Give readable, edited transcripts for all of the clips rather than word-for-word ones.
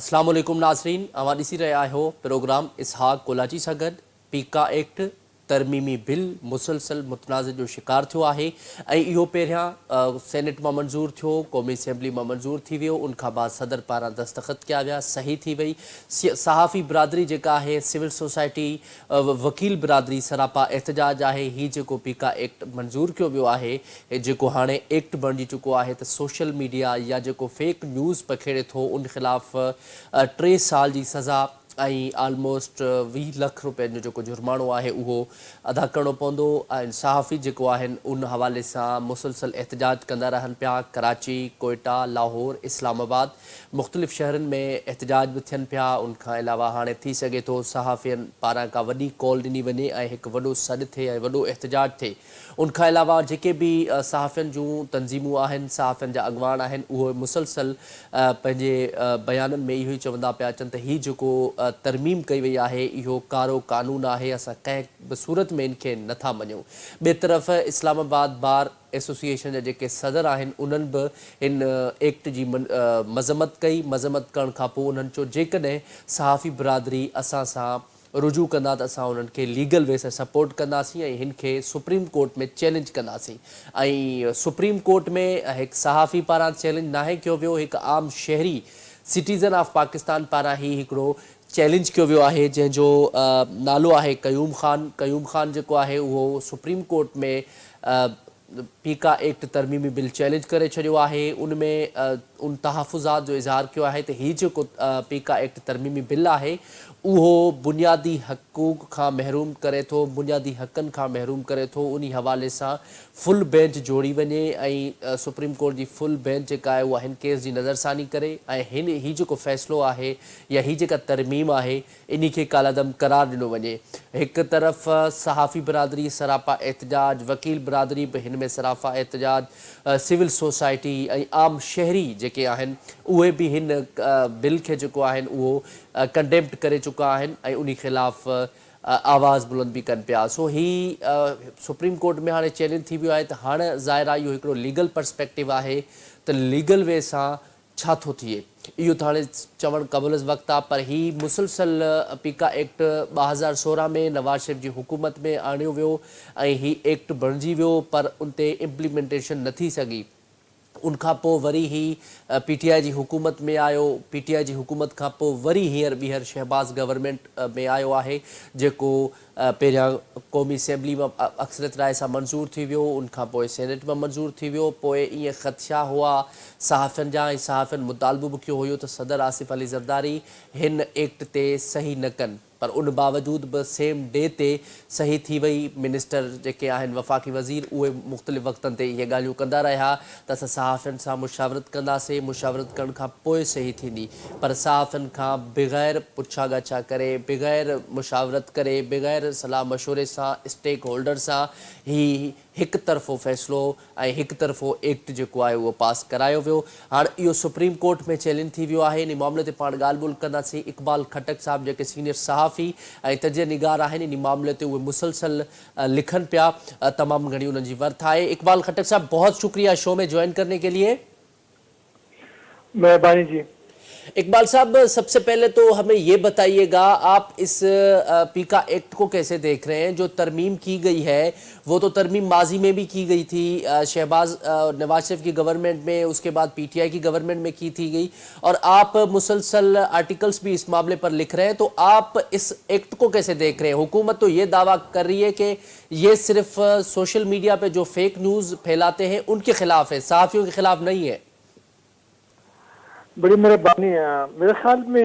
अस्सलाम वालेकुम नाज़रीन, अवां ॾिसी रहिया आहियो प्रोग्राम इसहाक़ कोलाची सां गॾु। पीका एक्ट तरमीमी बिल मुसलसल मुतनाज़ जो शिकार थियो आहे ऐं इहो पहिरियां सेनेट मां मंज़ूर थियो, क़ौमी असेंबली मां मंज़ूर थी वियो, उनखां बाद सदर पारां दस्तख़त कया विया, सही थी वई। सहाफ़ी बिरादरी जेका आहे, सिविल सोसाइटी, वकील बिरादरी सरापा एहतजाज आहे। ही जेको पीका एक्ट मंज़ूर कयो वियो आहे, जेको हाणे एक्ट बणिजी चुको आहे त सोशल मीडिया या जेको फेक न्यूज़ पखेड़े थो उन ख़िलाफ़ 3 साल जी सज़ा ऐं आलमोस्ट 20 लाख रुपयनि जो जेको जुर्मानो आहे उहो अदा करिणो पवंदो। ऐं सहाफ़ी जेको आहिनि उन हवाले सां मुसलसल एहतजाज कंदा रहनि पिया। कराची, कोयटा, लाहौर, इस्लामाबाद मुख़्तलिफ़ शहरनि में एहतजाज बि थियनि पिया। उनखां अलावा हाणे थी सघे थो सहाफ़ियुनि पारां का वॾी कॉल ॾिनी वञे ऐं हिकु वॾो सॾु थिए ऐं वॾो एहतजाज थिए। उनखां अलावा जेके बि सहाफ़ियुनि जूं तंज़ीमूं आहिनि, सहाफ़ियुनि जा अॻवान आहिनि, उहे मुसलसल पंहिंजे बयाननि में इहो ई चवंदा पिया अचनि त हीउ जेको तरमीम कई वई आहे इहो कारो कानून आहे, असां कंहिं बि सूरत में इनखे नथा मञूं। ॿिए तरफ़ इस्लामाबाद बार एसोसिएशन जा जेके सदर आहिनि उन्हनि बि हिन एक्ट जी मज़म्मत कई। मज़म्मत करण खां पोइ उन्हनि चयो जेकॾहिं सहाफ़ी बिरादरी असां सां रुजू कंदा त असां उन्हनि खे लीगल वे सां सपोर्ट कंदासीं ऐं हिन खे सुप्रीम कोर्ट में चैलेंज कंदासीं। ऐं सुप्रीम कोर्ट में हिकु सहाफ़ी पारां चैलेंज नाहे कयो वियो, हिकु आम शहरी सिटीज़न ऑफ पाकिस्तान पारां ही हिकिड़ो चैलेंज कयो वियो आहे, जंहिंजो नालो आहे क़यूम ख़ान। क़यूम ख़ान जेको आहे उहो सुप्रीम कोर्ट में पीका एक्ट तरमीमी बिल चैलेंज करे छॾियो आहे। उनमें उन तहफ़ुज़ात जो इज़हार कयो आहे त हीउ जेको पीका एक्ट तरमीमी बिल आहे उहो बुनियादी हक़ूक़ खां महरूम करे थो, बुनियादी हक़नि खां महरूम करे थो। उन हवाले सां फुल बेंच जोड़ी वञे ऐं सुप्रीम कोर्ट जी फुल बेंच जेका आहे उहा हिन केस जी नज़रसानी करे ऐं हीउ जेको फ़ैसिलो आहे या हीअ जेका तरमीम आहे इन खे कालादम करार ॾिनो वञे। हिकु तरफ़ सहाफ़ी बिरादरी सरापा एहतजाज, वकील बिरादरी बि हिन में सरापा एहतजाज, सिविल सोसाइटी ऐं आम शहरी जेके आहिनि उहे बि हिन बिल खे जेको आहिनि उहो कंडेम्ड करे चुका आहिनि ऐं उन ख़िलाफ़ आवाज़ बुलंद बि कनि पिया। सो ही सुप्रीम कोर्ट में हाणे चैलेंज थी वियो आहे त हाणे ज़ाहिर आहे इहो हिकिड़ो लीगल पर्सपेक्टिव आहे त लीगल वे सां छा थो थिए, इहो त हाणे चवणु क़बल वक़्तु आहे। पर ही मुसलसल पीका एक्ट 2016 में नवाज़ शरीफ़ जी हुकूमत में आणियो वियो ऐं ही एक्ट बणिजी वियो, पर उन ते इम्प्लीमेंटेशन न थी सघी। उनखां पोइ वरी ही PTI जी हुकूमत में आयो। PTI जी हुकूमत खां पोइ वरी ॿीहर शहबाज़ गवर्नमेंट में आयो आहे, जेको पहिरियां क़ौमी असेंबली मां अक्सरियत राय सां मंज़ूर थी वियो, उनखां पोइ सेनेट मां मंज़ूर थी वियो। पोइ ईअं ख़दशा हुआ सहाफ़ियुनि जा ऐं सहाफ़ियुनि मुतालबो बि कयो हुयो त सदर आसिफ़ अली ज़रदारी हिन एक्ट ते सही न कनि, पर उन बावजूद बि सेम डे ते सही थी वई। मिनिस्टर जेके आहिनि वफ़ाक़ी वज़ीर उहे मुख़्तलिफ़ वक़्तनि ते इहे ॻाल्हियूं कंदा रहिया त असां सहाफ़ियुनि सां मुशावरत कंदासीं, मुशावरत करण खां पोइ सही थींदी। पर सहाफ़ियुनि खां बग़ैर पुछा ॻाछा करे, बग़ैर मुशावरत करे, बग़ैर सलाह मशवरे सां, स्टेक होल्डर सां ही हिकु तरफ़ो फ़ैसिलो ऐं हिकु तरफ़ो एक्ट जेको आहे उहो पास करायो वियो। हाणे इहो सुप्रीम कोर्ट में चैलेंज थी वियो आहे। इन मामले ते पाण ॻाल्हि ॿोल कंदासीं। इक़बाल खटक साहब जेके सीनियर सहाफ़ी ऐं तजिया निगार आहिनि, इन मामले ते उहे मुसलसल लिखनि पिया, तमामु घणी उन्हनि जी वर्थ आहे। इक़बाल खटक साहब, बहुत शुक्रिया शो में ज्वाइन करने के लिए। मेहरबानी जी। इकबाल साहब, सबसे पहले तो हमें ये बताइएगा आप इस पीका एक्ट को कैसे देख रहे हैं? जो तरमीम की गई है वो तो तरमीम माजी में भी की गई थी, शहबाज नवाज शरीफ की गवर्नमेंट में, उसके बाद PTI की गवर्नमेंट में की थी गई, और आप मुसलसल आर्टिकल्स भी इस मामले पर लिख रहे हैं, तो आप इस एक्ट को कैसे देख रहे हैं? हुकूमत तो ये दावा कर रही है कि ये सिर्फ सोशल मीडिया पे जो फेक न्यूज़ फैलाते हैं उनके खिलाफ है, सहाफ़ियों के खिलाफ नहीं है। बड़ी मेहरबानी। मेरे ख्याल में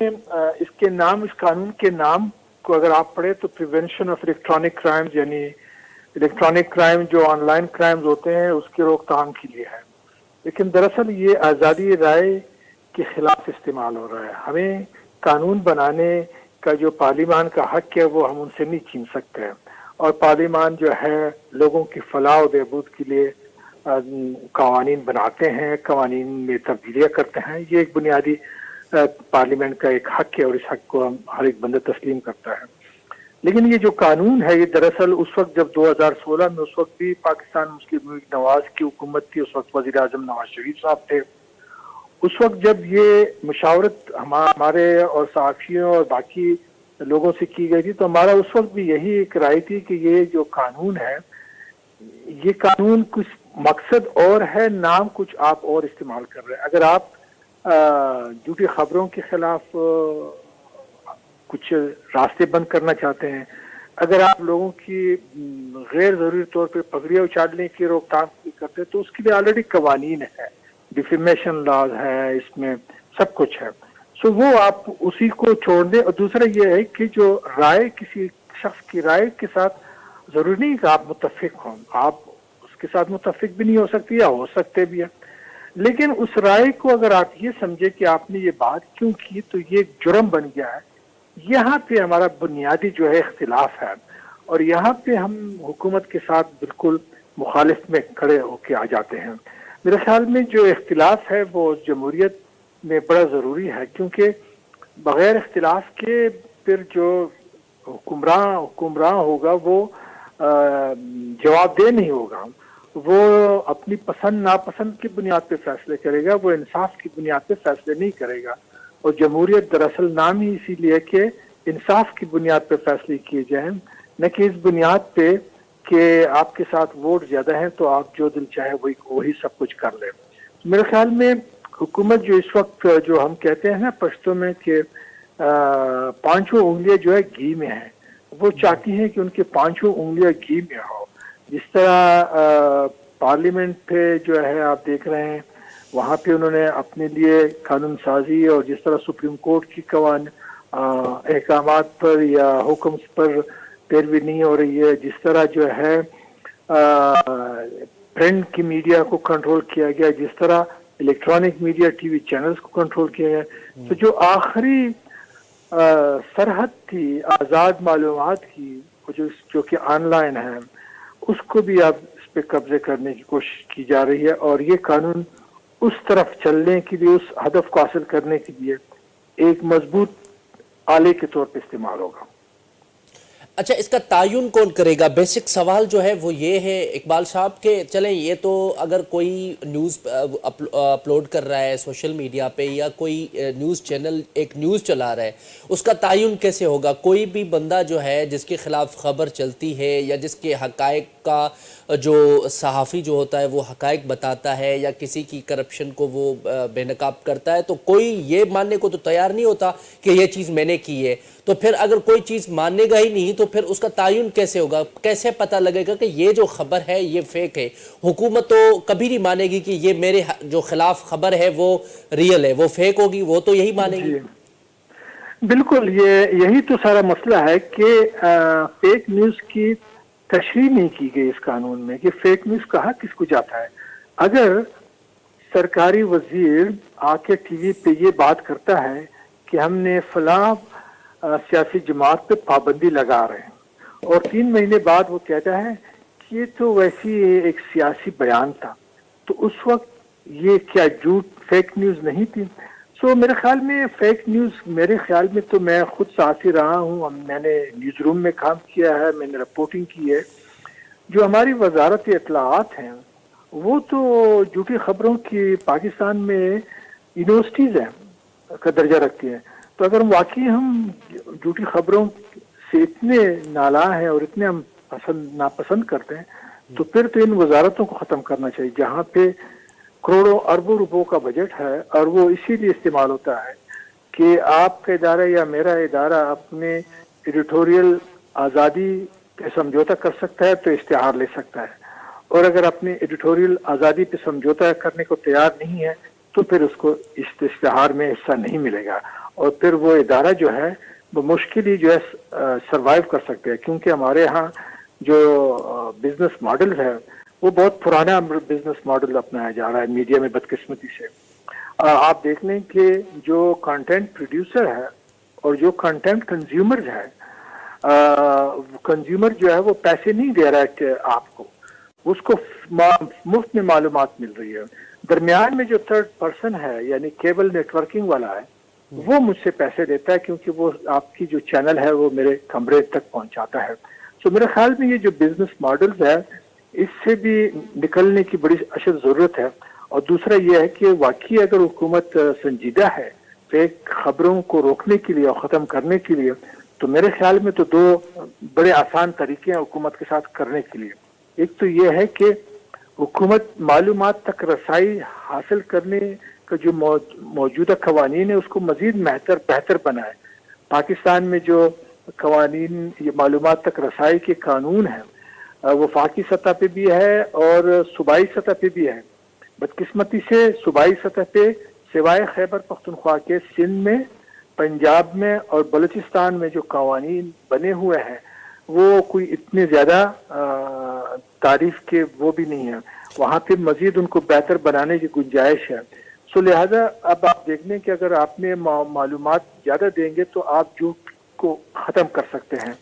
इसके नाम, इस कानून के नाम को अगर आप पढ़े तो प्रिवेंशन ऑफ इलेक्ट्रॉनिक क्राइम्स, यानी इलेक्ट्रॉनिक क्राइम जो ऑनलाइन क्राइम्स होते हैं उसकी रोकथाम के लिए है, लेकिन दरअसल ये आज़ादी राय के खिलाफ इस्तेमाल हो रहा है। हमें कानून बनाने का जो पार्लिमान का हक है वो हम उनसे नहीं छीन सकते हैं, और पार्लिमान जो है लोगों की फलाह और बहबूद के लिए कवानीन बनाते हैं, कवानीन में तब्दीलियाँ करते हैं। ये एक बुनियादी पार्लियामेंट का एक हक है और इस हक को हम हर एक बंदा तस्लीम करता है। लेकिन ये जो कानून है ये दरअसल उस वक्त जब 2016 में, उस वक्त भी पाकिस्तान मुस्लिम लीग नवाज की हुकूमत थी, उस वक्त वज़ीर आज़म नवाज शरीफ साहब थे। اس وقت جب یہ مشاورت ہمارے اور صحافیوں اور باقی لوگوں سے کی گئی تھی تو ہمارا اس وقت بھی یہی ایک رائے تھی کہ یہ جو قانون ہے یہ قانون کچھ مقصد اور ہے، نام کچھ آپ اور استعمال کر رہے ہیں. اگر آپ جھوٹی خبروں کے خلاف کچھ راستے بند کرنا چاہتے ہیں، اگر آپ لوگوں کی غیر ضروری طور پہ پگڑیاں اچھالنے کی روک تھام کرتے ہیں تو اس کے لیے آلریڈی قوانین ہے، ڈیفیمیشن لاز ہے، اس میں سب کچھ ہے. سو وہ آپ اسی کو چھوڑ دیں. اور دوسرا یہ ہے کہ جو رائے کسی شخص کی رائے کے ساتھ ضروری نہیں کہ آپ متفق ہوں، آپ اس کے ساتھ متفق بھی نہیں ہو سکتی یا ہو سکتے بھی ہیں، لیکن اس رائے کو اگر آپ یہ سمجھے کہ آپ نے یہ بات کیوں کی تو یہ ایک جرم بن گیا ہے. یہاں پہ ہمارا بنیادی جو ہے اختلاف ہے، اور یہاں پہ ہم حکومت کے ساتھ بالکل مخالف میں کھڑے ہو کے آ جاتے ہیں. میرے خیال میں جو اختلاف ہے وہ جمہوریت میں بڑا ضروری ہے، کیونکہ بغیر اختلاف کے پھر جو حکمراں ہوگا وہ جواب دہ نہیں ہوگا، وہ اپنی پسند ناپسند کی بنیاد پہ فیصلے کرے گا، وہ انصاف کی بنیاد پہ فیصلے نہیں کرے گا. اور جمہوریت دراصل نام ہی اسی لیے کہ انصاف کی بنیاد پہ فیصلے کیے جائیں، نہ کہ اس بنیاد پہ کہ آپ کے ساتھ ووٹ زیادہ ہیں تو آپ جو دل چاہے وہی سب کچھ کر لیں. میرے خیال میں حکومت جو اس وقت جو ہم کہتے ہیں نا پشتو میں کہ پانچوں انگلیاں جو ہے گھی میں ہیں، وہ چاہتی ہیں کہ ان کے پانچوں انگلیاں گھی میں ہو. جس طرح پارلیمنٹ پہ جو ہے آپ دیکھ رہے ہیں وہاں پہ انہوں نے اپنے لیے قانون سازی، اور جس طرح سپریم کورٹ کی احکامات پر یا حکم پر پیروی نہیں ہو رہی ہے، جس طرح جو ہے پرنٹ کی میڈیا کو کنٹرول کیا گیا، جس طرح electronic media T V channels کو کنٹرول کیا گیا، تو جو آخری سرحد تھی آزاد معلومات کی جو کہ آن لائن ہے، اس کو بھی اب اس پہ قبضے کرنے کی کوشش کی جا رہی ہے. اور یہ قانون اس طرف چلنے کے لیے، اس ہدف کو حاصل کرنے کے لیے ایک مضبوط آلے کے طور پہ استعمال ہوگا. اچھا، اس کا تعین کون کرے گا؟ بیسک سوال جو ہے وہ یہ ہے اقبال صاحب کہ چلیں یہ تو اگر کوئی نیوز اپلوڈ کر رہا ہے سوشل میڈیا پہ یا کوئی نیوز چینل ایک نیوز چلا رہا ہے، اس کا تعین کیسے ہوگا؟ کوئی بھی بندہ جو ہے جس کے خلاف خبر چلتی ہے یا جس کے حقائق کا جو صحافی جو ہوتا ہے وہ حقائق بتاتا ہے یا کسی کی کرپشن کو وہ بے نقاب کرتا ہے، تو کوئی یہ ماننے کو تو تیار نہیں ہوتا کہ یہ چیز میں نے کی ہے. تو پھر اگر کوئی چیز ماننے گا ہی نہیں تو پھر اس کا تعین کیسے ہوگا؟ کیسے پتہ لگے گا کہ یہ جو خبر ہے یہ فیک ہے؟ حکومت تو کبھی نہیں مانے گی کہ یہ میرے جو خلاف خبر ہے وہ ریئل ہے، وہ فیک ہوگی، وہ تو یہی مانے گی. بالکل، یہی تو سارا مسئلہ ہے کہ فیک نیوز کی تشریح نہیں کی گئی اس قانون میں کہ فیک نیوز کہا کس کو جاتا ہے. اگر سرکاری وزیر آ کے ٹی وی پہ یہ بات کرتا ہے کہ ہم نے فلاں سیاسی جماعت پہ پابندی لگا رہے ہیں، اور 3 مہینے بعد وہ کہتا ہے کہ یہ تو ویسی ایک سیاسی بیان تھا، تو اس وقت یہ کیا جھوٹ فیک نیوز نہیں تھی؟ سو میرے خیال میں فیک نیوز، میرے خیال میں تو میں خود صحافی رہا ہوں، میں نے نیوز روم میں کام کیا ہے، میں نے رپورٹنگ کی ہے. جو ہماری وزارت اطلاعات ہیں وہ تو جھوٹی خبروں کی پاکستان میں یونیورسٹیز ہیں کا درجہ رکھتی ہیں. تو اگر واقعی ہم جھوٹی خبروں سے اتنے نالاں ہیں اور اتنے ہم ناپسند کرتے ہیں تو پھر تو ان وزارتوں کو ختم کرنا چاہیے جہاں پہ کروڑوں اربوں روپوں کا بجٹ ہے، اور وہ اسی لیے استعمال ہوتا ہے کہ آپ کا ادارہ یا میرا ادارہ اپنے ایڈیٹوریل آزادی پہ سمجھوتا کر سکتا ہے تو اشتہار لے سکتا ہے، اور اگر اپنے ایڈیٹوریل آزادی پہ سمجھوتا کرنے کو تیار نہیں ہے تو پھر اس کو اشتہار میں حصہ نہیں ملے گا، اور پھر وہ ادارہ جو ہے وہ مشکل ہی جو ہے سروائیو کر سکتے ہیں. کیونکہ ہمارے ہاں جو بزنس ماڈل ہے وہ بہت پرانا بزنس ماڈل اپنایا جا رہا ہے میڈیا میں بدقسمتی سے. آپ دیکھ لیں کہ جو کنٹینٹ پروڈیوسر ہے اور جو کنٹینٹ کنزیومر ہے، کنزیومر جو ہے وہ پیسے نہیں دے رہا ہے کہ آپ کو، اس کو مفت میں معلومات مل رہی ہے. درمیان میں جو تھرڈ پرسن ہے یعنی کیبل نیٹ ورکنگ والا ہے وہ مجھ سے پیسے دیتا ہے کیونکہ وہ آپ کی جو چینل ہے وہ میرے کمرے تک پہنچاتا ہے. تو میرے خیال میں یہ جو بزنس ماڈلز ہے اس سے بھی نکلنے کی بڑی اشد ضرورت ہے. اور دوسرا یہ ہے کہ واقعی اگر حکومت سنجیدہ ہے فیک خبروں کو روکنے کے لیے اور ختم کرنے کے لیے، تو میرے خیال میں تو دو بڑے آسان طریقے ہیں حکومت کے ساتھ کرنے کے لیے. ایک تو یہ ہے کہ حکومت معلومات تک رسائی حاصل کرنے کا جو موجودہ قوانین ہے اس کو مزید بہتر بنائے. پاکستان میں جو قوانین یہ معلومات تک رسائی کے قانون ہیں وہ وفاقی سطح پہ بھی ہے اور صوبائی سطح پہ بھی ہے. بدقسمتی سے صوبائی سطح پہ سوائے خیبر پختونخوا کے سندھ میں، پنجاب میں اور بلوچستان میں جو قوانین بنے ہوئے ہیں وہ کوئی اتنے زیادہ تعریف کے وہ بھی نہیں ہیں. وہاں پہ مزید ان کو بہتر بنانے کی گنجائش ہے. سو لہذا اب آپ دیکھ لیں کہ اگر آپ نے معلومات زیادہ دیں گے تو آپ جھوٹ کو ختم کر سکتے ہیں.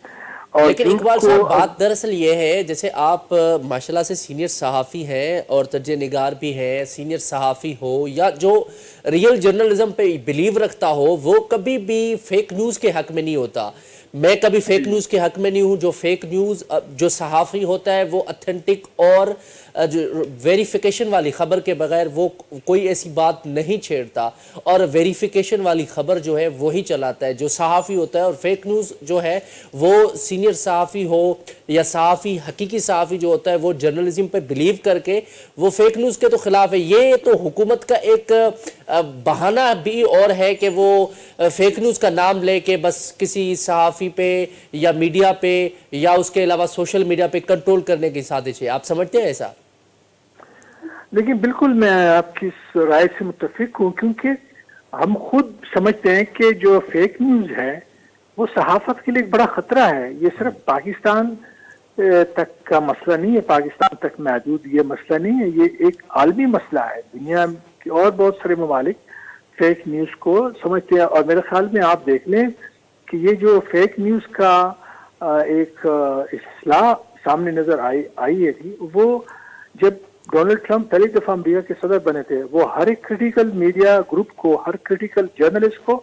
لیکن اقبال صاحب بات دراصل یہ ہے، جیسے آپ ماشاءاللہ سے سینئر صحافی ہیں اور تجزیہ نگار بھی ہیں، سینئر صحافی ہو یا جو ریئل جرنلزم پہ بیلیو رکھتا ہو وہ کبھی بھی فیک نیوز کے حق میں نہیں ہوتا. میں کبھی فیک نیوز کے حق میں نہیں ہوں. جو فیک نیوز جو صحافی ہوتا ہے وہ اتھینٹک اور جو ویریفیکیشن والی خبر کے بغیر وہ کوئی ایسی بات نہیں چھیڑتا اور ویریفیکیشن والی خبر جو ہے وہی چلاتا ہے جو صحافی ہوتا ہے. اور فیک نیوز جو ہے وہ سینئر صحافی ہو یا صحافی حقیقی صحافی جو ہوتا ہے وہ جرنلزم پہ بلیو کر کے وہ فیک نیوز کے تو خلاف ہے. یہ تو حکومت کا ایک بہانہ بھی اور ہے کہ وہ فیک نیوز کا نام لے کے بس کسی صحافی پہ یا میڈیا پہ یا اس کے علاوہ سوشل میڈیا پہ کنٹرول کرنے کی سازش ہے. آپ سمجھتے ہیں ایسا؟ لیکن بالکل میں آپ کی اس رائے سے متفق ہوں، کیونکہ ہم خود سمجھتے ہیں کہ جو فیک نیوز ہے وہ صحافت کے لیے ایک بڑا خطرہ ہے. یہ صرف پاکستان تک کا مسئلہ نہیں ہے، پاکستان تک محدود یہ مسئلہ نہیں ہے، یہ ایک عالمی مسئلہ ہے. دنیا کے اور بہت سارے ممالک فیک نیوز کو سمجھتے ہیں. اور میرے خیال میں آپ دیکھ لیں کہ یہ جو فیک نیوز کا ایک اصلاح سامنے نظر آئی ہے وہ جب ڈونلڈ ٹرمپ پہلی دفعہ امریکہ کے صدر بنے تھے، وہ ہر ایک کریٹیکل میڈیا گروپ کو، ہر کریٹیکل جرنلسٹ کو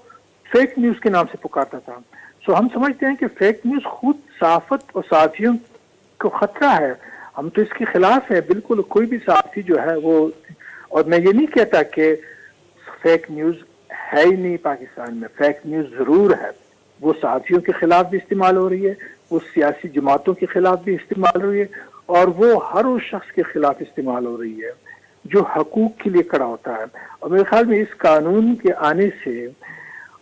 فیک نیوز کے نام سے پکارتا تھا. سو ہم سمجھتے ہیں کہ فیک نیوز خود صحافت اور صحافیوں کو خطرہ ہے. ہم تو اس کے خلاف ہیں بالکل. کوئی بھی صحافی جو ہے وہ، اور میں یہ نہیں کہتا کہ فیک نیوز ہے ہی نہیں پاکستان میں، فیک نیوز ضرور ہے. وہ صحافیوں کے خلاف بھی استعمال ہو رہی ہے، وہ سیاسی جماعتوں کے خلاف بھی استعمال ہو رہی ہے، اور وہ ہر اس شخص کے خلاف استعمال ہو رہی ہے جو حقوق کے لیے کھڑا ہوتا ہے. اور میرے خیال میں اس قانون کے آنے سے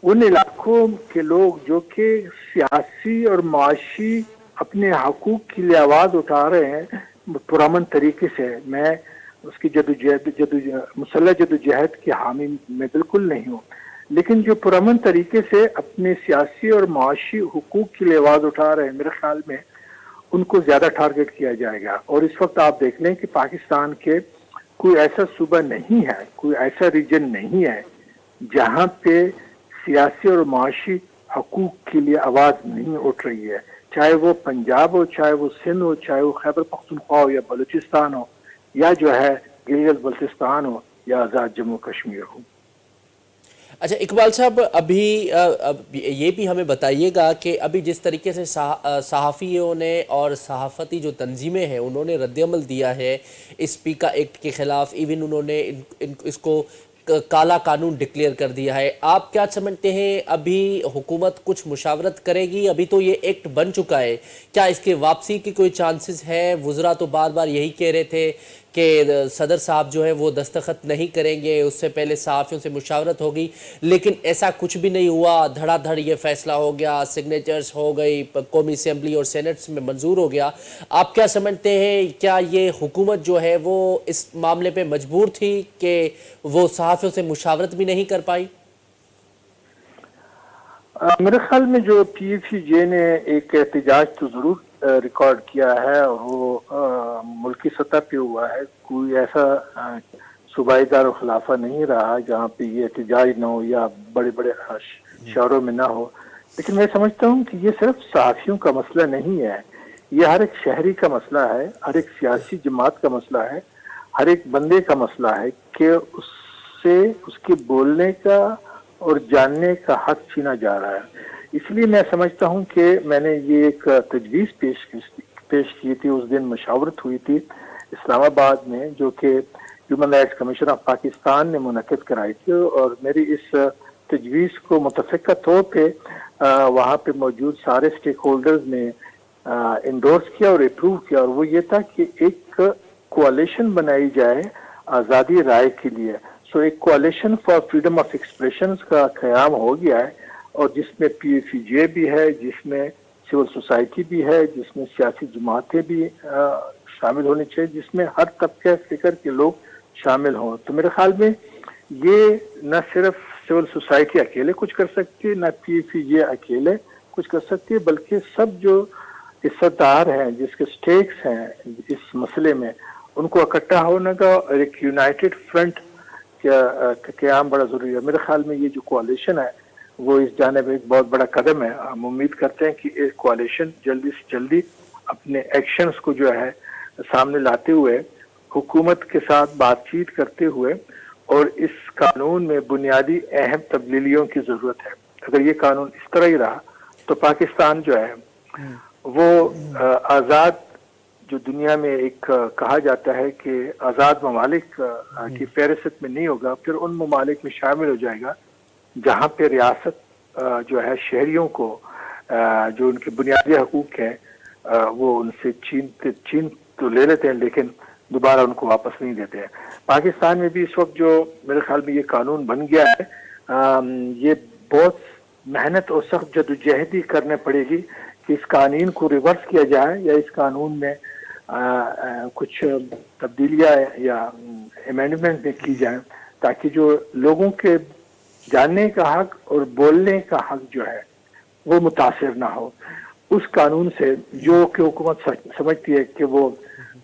ان علاقوں کے لوگ جو کہ سیاسی اور معاشی اپنے حقوق کے لیے آواز اٹھا رہے ہیں پرامن طریقے سے، میں اس کی مسلح جدوجہد کے حامی میں بالکل نہیں ہوں، لیکن جو پرامن طریقے سے اپنے سیاسی اور معاشی حقوق کے لیے آواز اٹھا رہے ہیں میرے خیال میں ان کو زیادہ ٹارگٹ کیا جائے گا. اور اس وقت آپ دیکھ لیں کہ پاکستان کے کوئی ایسا صوبہ نہیں ہے، کوئی ایسا ریجن نہیں ہے جہاں پہ سیاسی اور معاشی حقوق کے لیے آواز نہیں اٹھ رہی ہے، چاہے وہ پنجاب ہو، چاہے وہ سندھ ہو، چاہے وہ خیبر پختونخوا ہو یا بلوچستان ہو، یا جو ہے گلگت بلتستان ہو یا آزاد جموں کشمیر ہو. اچھا اقبال صاحب، ابھی یہ بھی ہمیں بتائیے گا کہ ابھی جس طریقے سے صحافیوں نے اور صحافتی جو تنظیمیں ہیں انہوں نے رد عمل دیا ہے اس پیکا ایکٹ کے خلاف، ایون انہوں نے اس کو کالا قانون ڈکلیئر کر دیا ہے، آپ کیا سمجھتے ہیں ابھی حکومت کچھ مشاورت کرے گی؟ ابھی تو یہ ایکٹ بن چکا ہے، کیا اس کے واپسی کی کوئی چانسز ہے؟ وزراء تو بار بار یہی کہہ رہے تھے کہ صدر صاحب جو ہے وہ دستخط نہیں کریں گے، اس سے پہلے صحافیوں سے مشاورت ہوگی، لیکن ایسا کچھ بھی نہیں ہوا. دھڑا دھڑ یہ فیصلہ ہو گیا، سگنیچرز ہو گئی، قومی اسمبلی اور سینٹس میں منظور ہو گیا. آپ کیا سمجھتے ہیں، کیا یہ حکومت جو ہے وہ اس معاملے پہ مجبور تھی کہ وہ صحافیوں سے مشاورت بھی نہیں کر پائی؟ میرے خیال میں جو PFJ نے ایک احتجاج تو ضرور ریکارڈ کیا ہے، اور وہ ملکی سطح پہ ہوا ہے. کوئی ایسا صوبائی دار خلافہ نہیں رہا جہاں پہ یہ احتجاج نہ ہو یا بڑے بڑے شہروں میں نہ ہو. لیکن میں سمجھتا ہوں کہ یہ صرف صحافیوں کا مسئلہ نہیں ہے، یہ ہر ایک شہری کا مسئلہ ہے، ہر ایک سیاسی جماعت کا مسئلہ ہے، ہر ایک بندے کا مسئلہ ہے کہ اس سے اس کے بولنے کا اور جاننے کا حق چھینا جا رہا ہے. اس لیے میں سمجھتا ہوں کہ میں نے یہ ایک تجویز پیش کی تھی. اس دن مشاورت ہوئی تھی اسلام آباد میں، جو کہ human rights commission of Pakistan ने मुनक़िद कराई थी, और मेरी इस तजवीज़ को मुतफ़िक़ा तौर पे वहाँ पे मौजूद सारे स्टेक होल्डर्स ने इंडोर्स किया और अप्रूव किया, और वो ये था कि एक कोalition बनाई जाए आज़ादी राय के लिए। सो एक कोalition फॉर फ्रीडम ऑफ एक्सप्रेशन का क़याम हो गया है, और जिसमें PFJ भी है, जिसमें सिविल सोसाइटी भी है, जिसमें सियासी जमातें भी शामिल होनी चाहिए, जिसमें हर तबके फिक्र के लोग शामिल हों। तो मेरे ख्याल में ये न सिर्फ सिविल सोसाइटी अकेले कुछ कर सकती है, न PFJ अकेले कुछ कर सकती है, बल्कि सब जो हिस्सेदार हैं, जिसके स्टेक्स हैं इस मसले में, उनको इकट्ठा होने का और एक यूनाइटेड फ्रंट का क़याम बड़ा ज़रूरी है। मेरे ख्याल में ये जो कोalition है वो इस जानिब एक बहुत बड़ा कदम है। हम उम्मीद करते हैं कि एक कोalition जल्दी से जल्दी अपने एक्शंस को जो है सामने लाते हुए, हुकूमत के साथ बातचीत करते हुए, और इस कानून में बुनियादी अहम तब्दीलियों की ज़रूरत है। अगर ये कानून इस तरह ही रहा तो पाकिस्तान जो है वो आज़ाद, जो दुनिया में एक कहा जाता है कि आज़ाद ममालिक की फहरिस्त में नहीं होगा, फिर उन ममालिक में शामिल हो जाएगा जहाँ पे रियासत जो है शहरियों को जो उनके बुनियादी हकूक़ हैं वो उनसे छीन तो ले लेते हैं, लेकिन दोबारा उनको वापस नहीं देते हैं। पाकिस्तान में भी इस वक्त जो मेरे ख्याल में ये कानून बन गया है, ये बहुत मेहनत और सख्त जदोजहदी करने पड़ेगी कि इस कानून को रिवर्स किया जाए, या इस कानून में कुछ तब्दीलियाँ या अमेंडमेंट में की जाए, ताकि जो लोगों के जानने का हक और बोलने का हक जो है वो मुतासिर ना हो उस कानून से, जो कि हुकूमत समझती है कि वो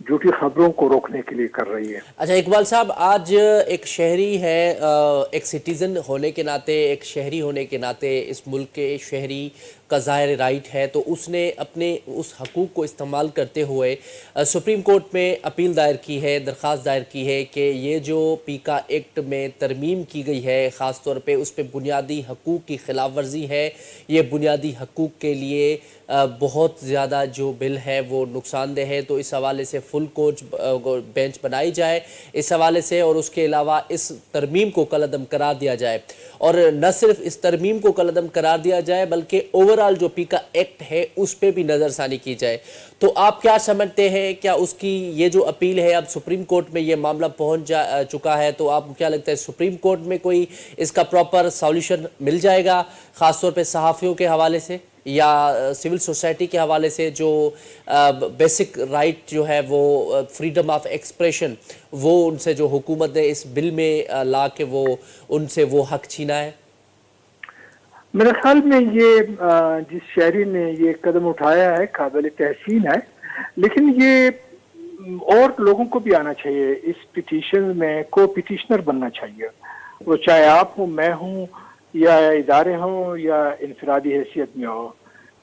झूठी खबरों को रोकने के लिए कर रही है। अच्छा इकबाल साहब, आज एक शहरी है, एक सिटीज़न होने के नाते, एक शहरी होने के नाते, इस मुल्क के शहरी का ज़ाहिर राइट है, तो उसने अपने उस हकूक़ को इस्तेमाल करते हुए सुप्रीम कोर्ट में अपील दायर की है, दरख्वास्त दायर की है कि ये जो पीका एक्ट में तरमीम की गई है, ख़ास तौर पे उस पर बुनियादी हकूक़ की खिलाफ वर्जी है, ये बुनियादी हकूक़ के लिए बहुत ज़्यादा जो बिल है वो नुकसानदेह है, तो इस हवाले से फुल कोर्ट बेंच बनाई जाए इस हवाले से, और उसके अलावा इस तरमीम को कलअदम करार दिया जाए, और न सिर्फ इस तरमीम को कलअदम करार दिया जाए बल्कि ओवरऑल जो पीका एक्ट है उस पर भी नज़रसानी की जाए। तो आप क्या समझते हैं, क्या उसकी ये जो अपील है अब सुप्रीम कोर्ट में ये मामला पहुंच चुका है, तो आपको क्या लगता है सुप्रीम कोर्ट में कोई इसका प्रॉपर सॉल्यूशन मिल जाएगा, ख़ासतौर पे सहाफ़ियों के हवाले से या सिविल सोसाइटी के हवाले से, जो बेसिक राइट जो है वो फ्रीडम ऑफ एक्सप्रेशन, वो उनसे जो हुकूमत ने इस बिल में ला के वो उनसे वो हक छीना है? मेरे ख्याल में ये जिस शहरी ने ये कदम उठाया है काबिल तहसीन है, लेकिन ये और लोगों को भी आना चाहिए इस पिटीशन में, को पिटिशनर बनना चाहिए, वो चाहे आप हो, मैं हूँ, या इदारे हों, या इनफरादी हैसियत में हो,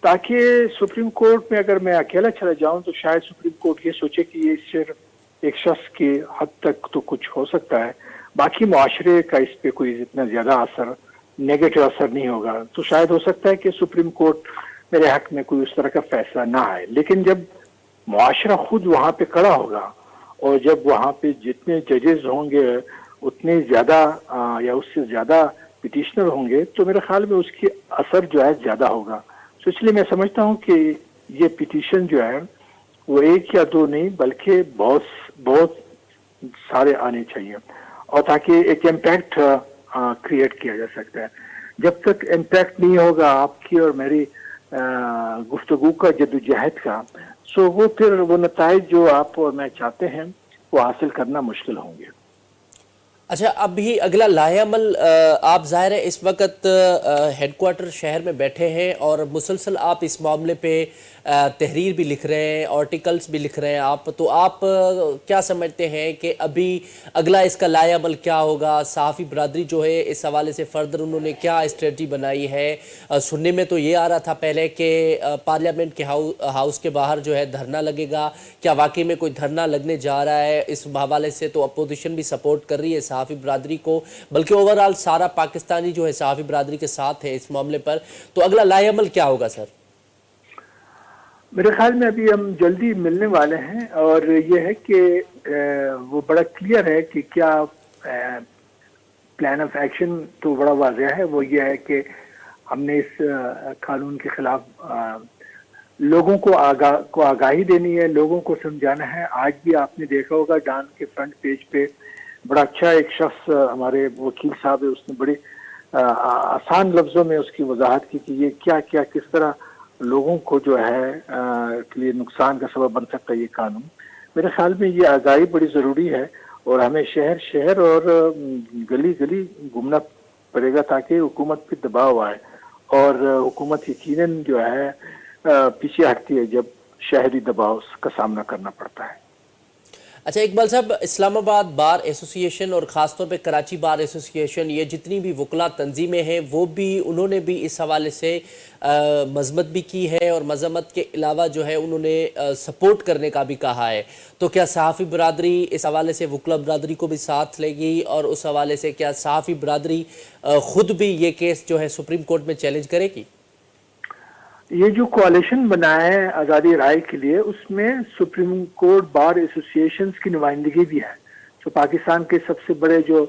ताकि सुप्रीम कोर्ट में अगर मैं अकेला चला जाऊं तो शायद सुप्रीम कोर्ट ये सोचे कि ये सिर्फ एक शख्स की हद तक तो कुछ हो सकता है, बाकी मुआशरे का इस पे कोई इतना ज़्यादा असर, नेगेटिव असर नहीं होगा। तो शायद हो सकता है कि सुप्रीम कोर्ट मेरे हक में कोई उस तरह का फैसला ना आए, लेकिन जब मुआशरा खुद वहाँ पे खड़ा होगा, और जब वहाँ पे जितने जजेस होंगे उतने ज़्यादा या उससे ज़्यादा पिटिशनर होंगे, तो मेरे ख्याल में उसकी असर जो है ज़्यादा होगा। तो इसलिए मैं समझता हूँ कि ये पिटीशन जो है वो एक या दो नहीं बल्कि बहुत बहुत सारे आने चाहिए, और ताकि एक इम्पैक्ट क्रिएट किया जा सकता है। जब तक इम्पैक्ट नहीं होगा आपकी और मेरी गुफ्तगू का, जद्दोजहद का, सो वो फिर वो नताइज जो आप और मैं चाहते हैं वो हासिल करना मुश्किल होंगे। अच्छा, अभी अगला लाहेअमल, आप ज़ाहिर है इस वक्त हेडक्वार्टर शहर में बैठे हैं और मुसलसल आप इस मामले पे तहरीर भी लिख रहे हैं, आर्टिकल्स भी लिख रहे हैं आप, तो आप क्या समझते हैं कि अभी अगला इसका लाहेअमल क्या होगा? सहाफ़ी बरादरी जो है इस हवाले से फ़र्दर उन्होंने क्या स्ट्रेटजी बनाई है? सुनने में तो ये आ रहा था पहले कि पार्लियामेंट के हाउस के बाहर जो है धरना लगेगा, क्या वाकई में कोई धरना लगने जा रहा है? इस हवाले से तो अपोजिशन भी सपोर्ट कर रही है सहाफ़ी बरादरी को, बल्कि ओवरऑल सारा पाकिस्तानी जो है सहाफ़ी बरादरी के साथ है इस मामले पर, तो अगला लाहेअमल क्या होगा सर? मेरे ख्याल में अभी हम जल्दी मिलने वाले हैं, और ये है कि वो बड़ा क्लियर है कि क्या प्लान ऑफ एक्शन तो बड़ा वाज़ेह है। वो ये है कि हमने इस कानून के खिलाफ लोगों को आगाही देनी है, लोगों को समझाना है। आज भी आपने देखा होगा डान के फ्रंट पेज पे बड़ा अच्छा एक शख्स, हमारे वकील साहब है, उसने बड़ी आसान लफ्जों में उसकी वजाहत की कि ये क्या क्या किस तरह लोगों को जो है के लिए नुकसान का सबब बन सकता है ये कानून। मेरे ख्याल में ये आगाही बड़ी ज़रूरी है, और हमें शहर शहर और गली गली घूमना पड़ेगा ताकि हुकूमत पे दबाव आए, और हुकूमत यकीनन जो है पीछे हटती है जब शहरी दबाव का सामना करना पड़ता है। अच्छा इकबाल साहब, इस्लामाबाद बार एसोसिएशन और ख़ासतौर पे कराची बार एसोसिएशन, ये जितनी भी वकला तंजीमें हैं वो भी, उन्होंने भी इस हवाले से मजम्मत भी की है, और मजम्मत के अलावा जो है उन्होंने सपोर्ट करने का भी कहा है। तो क्या सहाफ़ी बरादरी इस हवाले से वकला बरादरी को भी साथ लेगी, और उस हवाले से क्या सहाफ़ी बरादरी ख़ुद भी ये केस जो है सुप्रीम कोर्ट में चैलेंज करेगी? ये जो कोalition बनाया है आज़ादी राय के लिए, उसमें सुप्रीम कोर्ट बार एसोसिएशंस की नुमाइंदगी भी है। तो पाकिस्तान के सबसे बड़े जो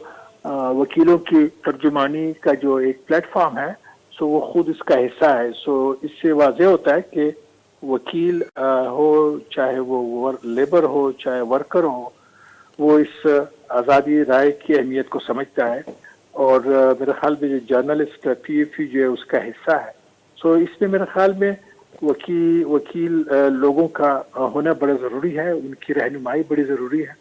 वकीलों की तर्जुमानी का जो एक प्लेटफॉर्म है, सो वो खुद इसका हिस्सा है। सो इससे वाज़ेह होता है कि वकील हो, चाहे वो लेबर हो, चाहे वर्कर हो, वो इस आज़ादी राय की अहमियत को समझता है, और मेरे ख्याल में जो जर्नलिस्ट PFU जो है उसका हिस्सा है। तो इसमें मेरे ख्याल में वकील लोगों का होना बड़ा ज़रूरी है, उनकी रहनुमाई बड़ी ज़रूरी है,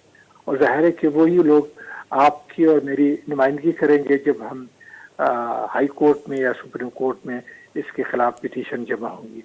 और जाहिर है कि वही लोग आपकी और मेरी नुमाइंदगी करेंगे जब हम हाई कोर्ट में या सुप्रीम कोर्ट में इसके खिलाफ पिटीशन जमा होंगी।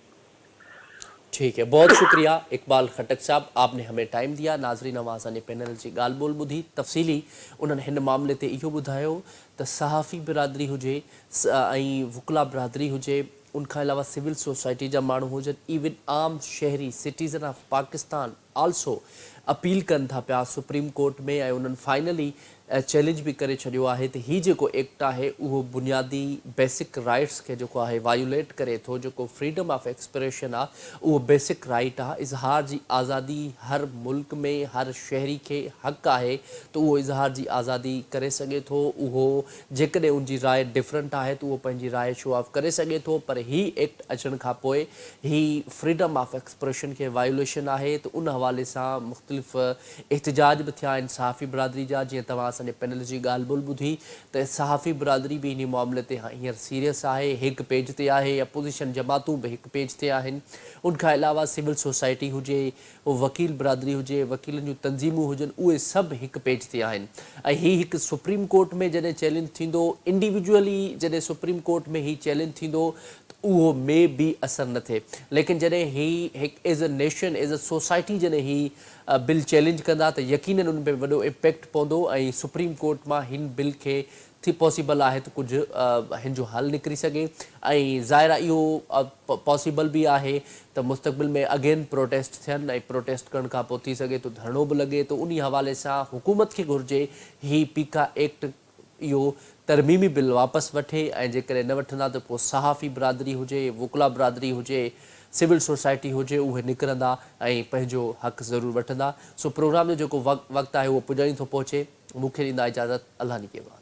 ठीक है, बहुत शुक्रिया इकबाल खटक साहब, आपने हमें टाइम दिया। नाज़रीन, असां पैनल जी ॻाल्हि ॿोल ॿुधी तफ़सीली, उन्हनि हिन मामले ते इहो ॿुधायो त सहाफ़ी बिरादरी हुजे ऐं वकला बिरादरी हुजे, उनखां अलावा सिविल सोसाइटी जा माण्हू हुजनि, इवन आम शहरी citizen of Pakistan also appeal कनि था पिया सुप्रीम कोर्ट में, ऐं उन्हनि फाइनली चैलेंज भी करे छॾियो आहे त हीउ जेको एक्ट आहे उहो बुनियादी बेसिक राइट्स खे जेको आहे वायोलेट करे थो। जेको फ्रीडम ऑफ एक्सप्रेशन आहे उहो बेसिक राइट आहे। इज़हार जी आज़ादी हर मुल्क में हर शहरी खे हक़ आहे त उहो इज़हार जी आज़ादी करे सघे थो। उहो जेकॾहिं उनजी राय डिफरेंट आहे त उहो पंहिंजी राय शो ऑफ करे सघे थो, पर हीउ एक्ट अचण खां पोइ हीउ फ्रीडम ऑफ एक्सप्रेशन खे वायोलेशन आहे। त उन हवाले सां मुख़्तलिफ़ एहतजाज बि थिया आहिनि सहाफ़ी बिरादरी जा। जीअं तव्हां असांजे पैनल जी ॻाल्हि ॿोल ॿुधी त सहाफ़ी बिरादरी बि इन मामले ते हींअर सीरियस आहे, हिकु पेज ते आहे, अपोज़िशन जमातूं बि हिकु पेज ते आहिनि। उनखां अलावा सिविल सोसाइटी हुजे, वकील बिरादरी हुजे, वकीलनि जूं तंज़ीमूं हुजनि, उहे सभु हिकु पेज ते आहिनि। ऐं हीउ हिकु सुप्रीम कोर्ट में जॾहिं चैलेंज थींदो, इंडिविजुअली जॾहिं सुप्रीम कोर्ट में हीउ चैलेंज थींदो त उहो में बि असरु न थिए। लेकिन जॾहिं हीउ हिकु as a nation, as a society जॾहिं हीउ बिल चैलेंज कंदा त यकीनन उन में वॾो इम्पैक्ट पवंदो, ऐं सुप्रीम कोर्ट मां हिन बिल खे थी पॉसिबल आहे त कुझु हिन जो हल निकिरी सघे। ऐं ज़ाहिर आहे इहो पॉसिबल बि आहे त मुस्तक़बिल में अगेन प्रोटेस्ट थियनि, ऐं प्रोटेस्ट करण खां पोइ थी सघे तो धरणो बि लॻे। त उन हवाले सां हुकूमत खे घुरिजे हीउ पीका एक्ट इहो तरमीमी बिल वापसि वठे, ऐं जेकॾहिं न वठंदा त पोइ सहाफ़ी बिरादरी हुजे, वकला बिरादरी हुजे, सिविल सोसाइटी हुजे, उहे निकिरंदा ऐं पंहिंजो हक़ ज़रूरु वठंदा। सो प्रोग्राम जो जेको वक़्तु आहे उहो पुॼाणी थो पहुचे। मूंखे ॾींदा इजाज़त, अल्लाह निगहबान।